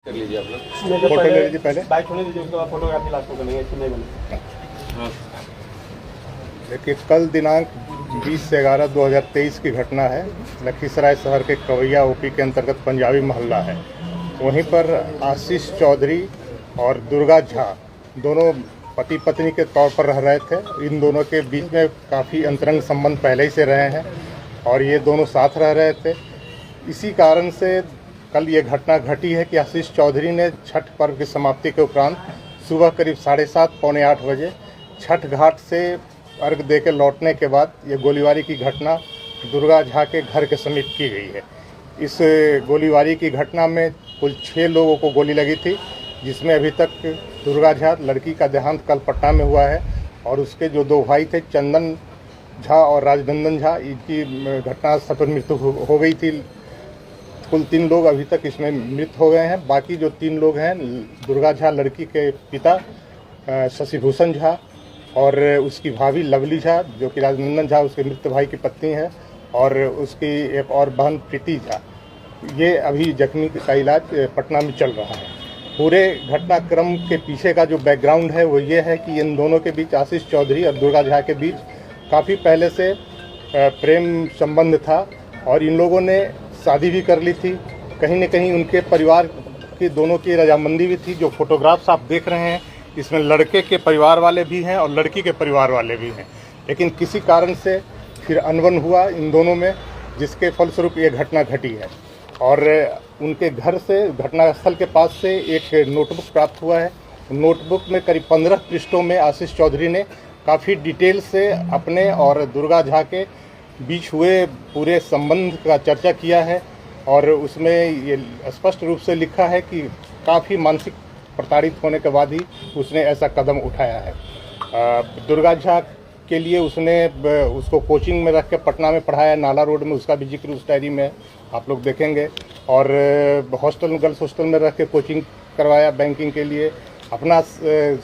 कर लीजिए आप लोग। फोटो ले लीजिए पहले। बाइक होने दीजिए, उसके बाद फोटोग्राफी लास्ट में करेंगे। इसमें नहीं बने। हाँ देखिए, कल दिनांक 20/11/2023 की घटना है। लखीसराय शहर के कवैया ओपी के अंतर्गत पंजाबी मोहल्ला है। वहीं पर आशीष चौधरी और दुर्गा झा दोनों पति पत्नी के तौर पर रह रहे थे। इन दोनों के बीच में काफ़ी अंतरंग संबंध पहले ही से रहे हैं और ये दोनों साथ रह रहे थे। इसी कारण से कल ये घटना घटी है कि आशीष चौधरी ने छठ पर्व की समाप्ति के उपरांत सुबह करीब 7:30 पौने 8 बजे छठ घाट से अर्घ देकर लौटने के बाद ये गोलीबारी की घटना दुर्गा झा के घर के समीप की गई है। इस गोलीबारी की घटना में कुल 6 लोगों को गोली लगी थी, जिसमें अभी तक दुर्गा झा लड़की का देहांत कल पटना में हुआ है और उसके जो 2 भाई थे चंदन झा और राजनंदन झा, इनकी घटनास्थल पर मृत्यु हो गई थी। कुल 3 लोग अभी तक इसमें मृत हो गए हैं। बाकी जो 3 लोग हैं, दुर्गा झा लड़की के पिता शशिभूषण झा और उसकी भाभी लवली झा जो कि राजनंदन झा उसके मृत भाई की पत्नी है, और उसकी एक और बहन प्रीति झा, ये अभी जख्मी का इलाज पटना में चल रहा है। पूरे घटनाक्रम के पीछे का जो बैकग्राउंड है वो ये है कि इन दोनों के बीच, आशीष चौधरी और दुर्गा झा के बीच काफ़ी पहले से प्रेम संबंध था और इन लोगों ने शादी भी कर ली थी। कहीं न कहीं उनके परिवार की दोनों की रजामंदी भी थी। जो फोटोग्राफ्स आप देख रहे हैं, इसमें लड़के के परिवार वाले भी हैं और लड़की के परिवार वाले भी हैं, लेकिन किसी कारण से फिर अनबन हुआ इन दोनों में, जिसके फलस्वरूप ये घटना घटी है। और उनके घर से, घटनास्थल के पास से एक नोटबुक प्राप्त हुआ है। नोटबुक में करीब 15 पृष्ठों में आशीष चौधरी ने काफ़ी डिटेल से अपने और दुर्गा झा के बीच हुए पूरे संबंध का चर्चा किया है और उसमें ये स्पष्ट रूप से लिखा है कि काफ़ी मानसिक प्रताड़ित होने के बाद ही उसने ऐसा कदम उठाया है। दुर्गा झा के लिए उसने उसको कोचिंग में रख के पटना में पढ़ाया, नाला रोड में, उसका भी जिक्र उस डायरी में आप लोग देखेंगे। और हॉस्टल में, गर्ल्स हॉस्टल में रख के कोचिंग करवाया बैंकिंग के लिए। अपना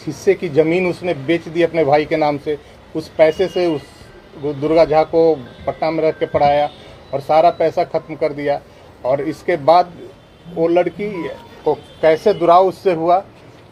हिस्से की ज़मीन उसने बेच दी अपने भाई के नाम से। उस पैसे से उस दुर्गा झा को पटना में रख के पढ़ाया और सारा पैसा ख़त्म कर दिया। और इसके बाद वो लड़की को कैसे दुराव उससे हुआ,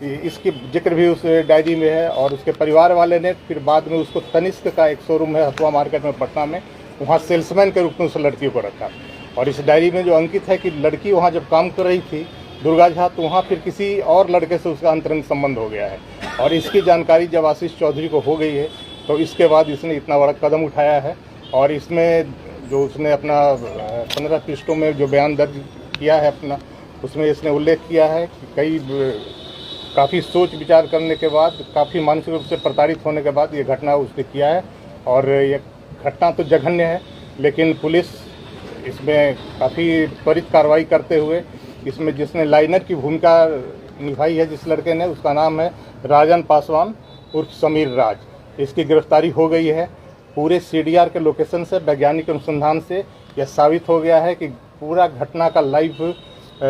इसकी जिक्र भी उस डायरी में है। और उसके परिवार वाले ने फिर बाद में उसको तनिष्क का एक शोरूम है हथुआ मार्केट में पटना में, वहाँ सेल्समैन के रूप में उस लड़की को रखा। और इस डायरी में जो अंकित है कि लड़की वहाँ जब काम कर रही थी दुर्गा झा, तो वहाँ फिर किसी और लड़के से उसका अंतरंग संबंध हो गया है। और इसकी जानकारी जब आशीष चौधरी को हो गई है तो इसके बाद इसने इतना बड़ा कदम उठाया है। और इसमें जो उसने अपना 15 पृष्ठों में जो बयान दर्ज किया है अपना, उसमें इसने उल्लेख किया है कि काफ़ी सोच विचार करने के बाद, काफ़ी मानसिक रूप से प्रताड़ित होने के बाद ये घटना उसने किया है। और ये घटना तो जघन्य है, लेकिन पुलिस इसमें काफ़ी त्वरित कार्रवाई करते हुए, इसमें जिसने लाइनर की भूमिका निभाई है जिस लड़के ने, उसका नाम है राजन पासवान उर्फ समीर राज, इसकी गिरफ्तारी हो गई है। पूरे CDR के लोकेशन से, वैज्ञानिक अनुसंधान से यह साबित हो गया है कि पूरा घटना का लाइव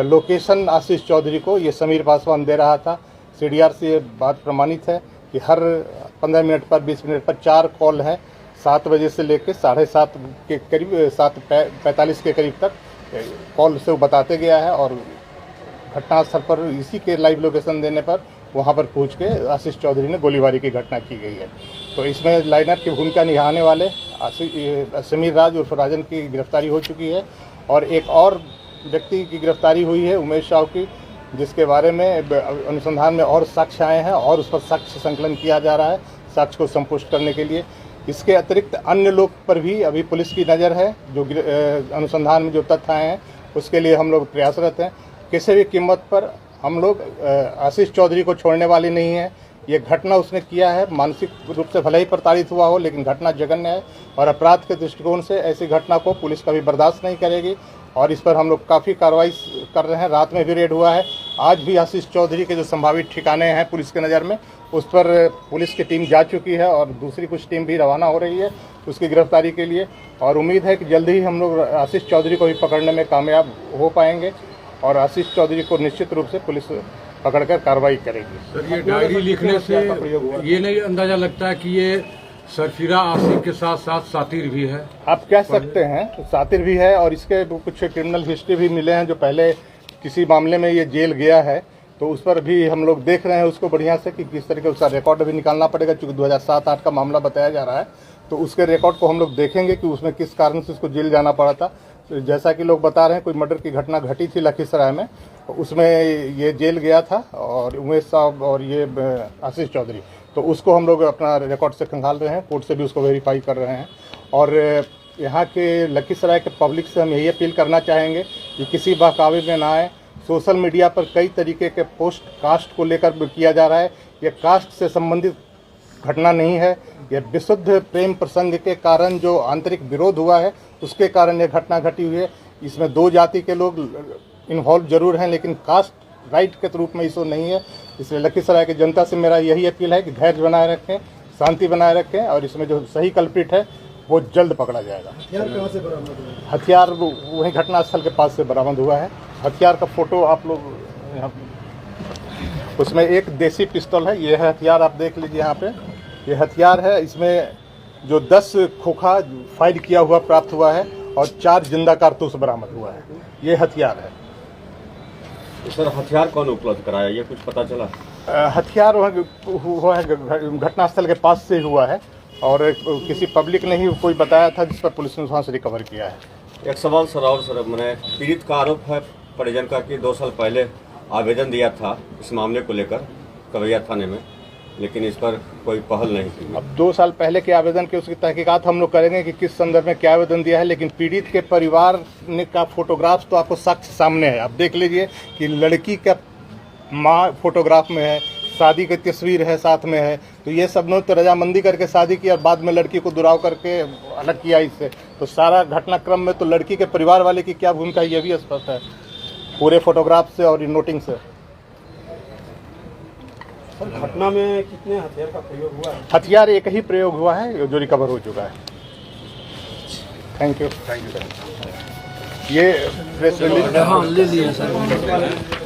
लोकेशन आशीष चौधरी को ये समीर पासवान दे रहा था। CDR से ये बात प्रमाणित है कि हर 15 मिनट पर, 20 मिनट पर 4 कॉल है। 7 बजे से लेकर 7:30 के करीब, 7:45 के करीब तक कॉल से वो बताते गया है। और घटनास्थल पर इसी के लाइव लोकेशन देने पर वहाँ पर पहुँच के आशीष चौधरी ने गोलीबारी की घटना की गई है। तो इसमें लाइनर की भूमिका निभाने वाले समीर राज उर्फ राजन की गिरफ्तारी हो चुकी है। और एक और व्यक्ति की गिरफ्तारी हुई है, उमेश साहू की, जिसके बारे में अनुसंधान में और साक्ष्य आए हैं और उस पर साक्ष्य संकलन किया जा रहा है, साक्ष्य को संपुष्ट करने के लिए। इसके अतिरिक्त अन्य लोग पर भी अभी पुलिस की नज़र है। जो अनुसंधान में जो तथ्य आए हैं उसके लिए हम लोग प्रयासरत हैं। किसी भी कीमत पर हम लोग आशीष चौधरी को छोड़ने वाले नहीं हैं। ये घटना उसने किया है, मानसिक रूप से भले ही प्रताड़ित हुआ हो, लेकिन घटना जघन्य है और अपराध के दृष्टिकोण से ऐसी घटना को पुलिस कभी बर्दाश्त नहीं करेगी। और इस पर हम लोग काफ़ी कार्रवाई कर रहे हैं। रात में भी रेड हुआ है। आज भी आशीष चौधरी के जो संभावित ठिकाने हैं पुलिस के नज़र में, उस पर पुलिस की टीम जा चुकी है और दूसरी कुछ टीम भी रवाना हो रही है उसकी गिरफ्तारी के लिए। और उम्मीद है कि जल्दी ही हम लोग आशीष चौधरी को भी पकड़ने में कामयाब हो पाएंगे और आशीष चौधरी को निश्चित रूप से पुलिस पकड़कर कार्रवाई करेगी। सर, ये डायरी लिखने से ये नहीं अंदाजा लगता है कि ये सरफिरा आशिक के साथ साथ सातिर भी है? आप कह सकते हैं, सातिर भी है और इसके कुछ क्रिमिनल हिस्ट्री भी मिले हैं जो पहले किसी मामले में ये जेल गया है तो उस पर भी हम लोग देख रहे हैं उसको बढ़िया से कि किस तरीके उसका रिकॉर्ड भी निकालना पड़ेगा, क्योंकि 2007-8 का मामला बताया जा रहा है। तो उसके रिकॉर्ड को हम लोग देखेंगे कि उसमें किस कारण से उसको जेल जाना पड़ा था। तो जैसा कि लोग बता रहे हैं, कोई मर्डर की घटना घटी थी लखीसराय में, उसमें ये जेल गया था, और उमेश साहब और ये आशीष चौधरी, तो उसको हम लोग अपना रिकॉर्ड से खंगाल रहे हैं, कोर्ट से भी उसको वेरीफाई कर रहे हैं। और यहाँ के लखीसराय के पब्लिक से हम यही अपील करना चाहेंगे कि किसी बहकावे में ना आए। सोशल मीडिया पर कई तरीके के पोस्ट कास्ट को लेकर किया जा रहा है। ये कास्ट से संबंधित घटना नहीं है, यह विशुद्ध प्रेम प्रसंग के कारण जो आंतरिक विरोध हुआ है उसके कारण यह घटना घटी हुई है। इसमें दो जाति के लोग इन्वॉल्व जरूर हैं, लेकिन कास्ट राइट के रूप में इसको नहीं है। इसलिए लखीसराय की जनता से मेरा यही अपील है कि धैर्य बनाए रखें, शांति बनाए रखें, और इसमें जो सही कल्प्रिट है वो जल्द पकड़ा जाएगा। हथियार कहाँ से बरामद हुआ? हथियार वहीं घटनास्थल के पास से बरामद हुआ है। हथियार का फोटो आप लोग यहाँ, उसमें एक देसी पिस्तौल है, ये है हथियार, आप देख लीजिए यहाँ पे, ये हथियार है। इसमें जो 10 खोखा फायर किया हुआ प्राप्त हुआ है और 4 जिंदा कारतूस बरामद हुआ है, ये हथियार है। तो सर हथियार कौन उपलब्ध कराया, ये कुछ पता चला? हथियार हुआ है घटनास्थल के पास से हुआ है, और किसी पब्लिक ने ही कोई बताया था, जिस पर पुलिस ने वहाँ से रिकवर किया है। एक सवाल सर और सर, मैंने पीड़ित का आरोप है परिजन का कि 2 साल पहले आवेदन दिया था इस मामले को लेकर कवैया थाने में, लेकिन इस पर कोई पहल नहीं की। अब 2 साल पहले के आवेदन की उसकी तहकीकात हम लोग करेंगे कि किस संदर्भ में क्या आवेदन दिया है, लेकिन पीड़ित के परिवार ने का फोटोग्राफ तो आपको साक्ष्य सामने है। आप देख लीजिए कि लड़की का माँ फोटोग्राफ में है, शादी की तस्वीर है साथ में है, तो ये सब लोग तो रजामंदी करके शादी की और बाद में लड़की को दुराव करके अलग किया इससे। तो सारा घटनाक्रम में तो लड़की के परिवार वाले की क्या भूमिका है ये भी स्पष्ट है पूरे फोटोग्राफ से और नोटिंग से। घटना में कितने हथियार का प्रयोग हुआ है? हथियार एक ही प्रयोग हुआ है जो रिकवर हो चुका है। Thank you. ये प्रेस रिलीज हाँ ले लिया सर।